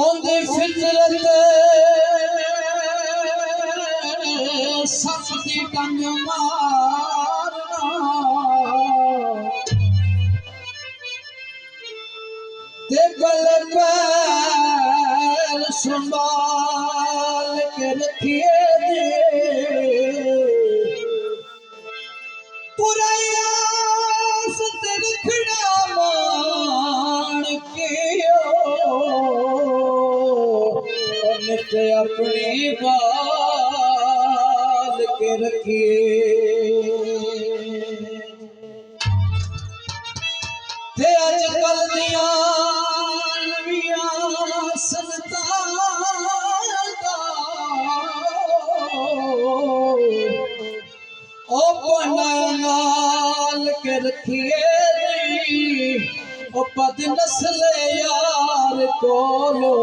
ओंदी फितरत सच दी टंग मारना ते गल पैर संभाल के रखिए दे पुरायास ते रखना मान के नित अपनी बाल के रखिए ते अजकल दिया नाल के रखिए पद नस्ल यार कोलो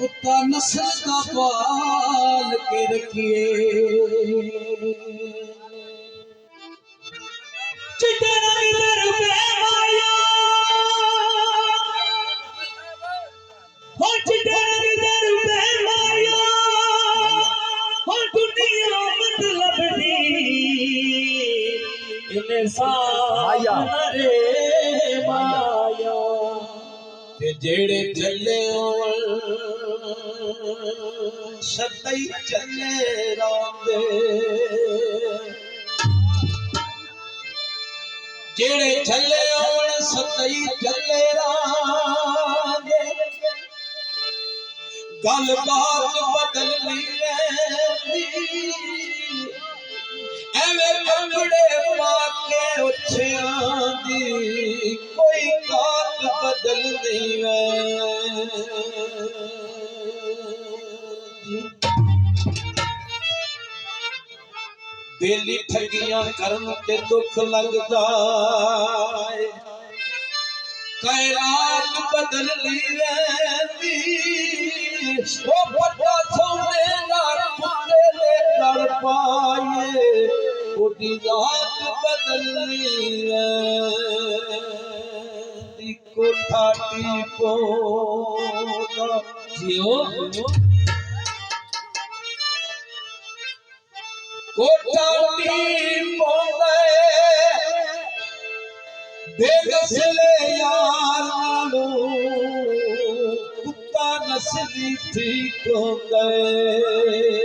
कुत्ता नस्ल का पाल के रखिए चिट्टे रंग दे रुपए माया हो चिट्टे रंग दे रुपए माया हो दुनिया मतलब दी इन्हें माया रे माया ते जेड़े चले सतई चले रांदे जेड़े चले सतई चले रांदे गल बात बदल ली एवें कपड़े पाके उछियां दी कोई बात बदल नहीं बेली ठगियां करन ते दुख लगदा है कैरात बदल ली वो बड़ा सोने नाल पुत्रे ले गल पाए ओदी रात बदल ली कोठा टीपो जियो कोठा टीपो बेगसले यार नालो कुत्ता नस्ली ठीक हो गए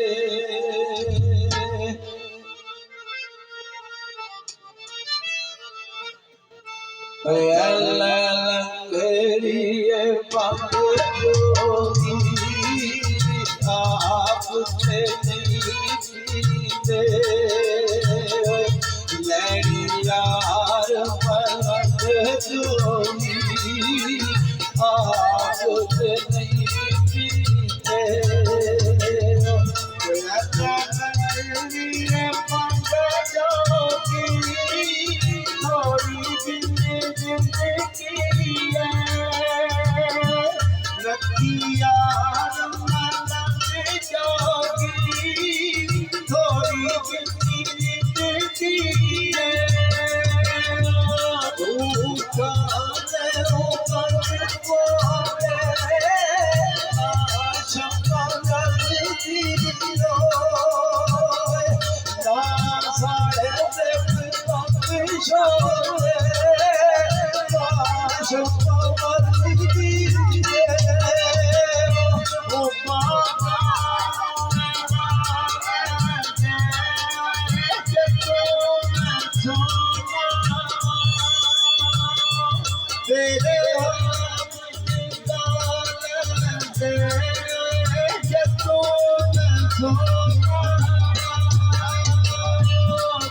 लंगरिए बाबू जोगी आप से नहीं पीते लड़ी यार जोगी आप से नहीं पीते लंगरिए बाबू जोगी थोड़ी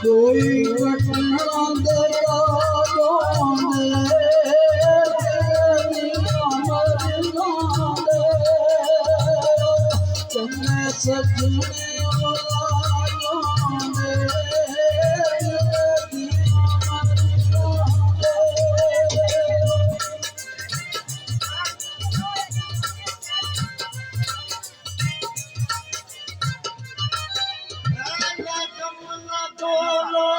कोई घटना दया ਸੋਨਾ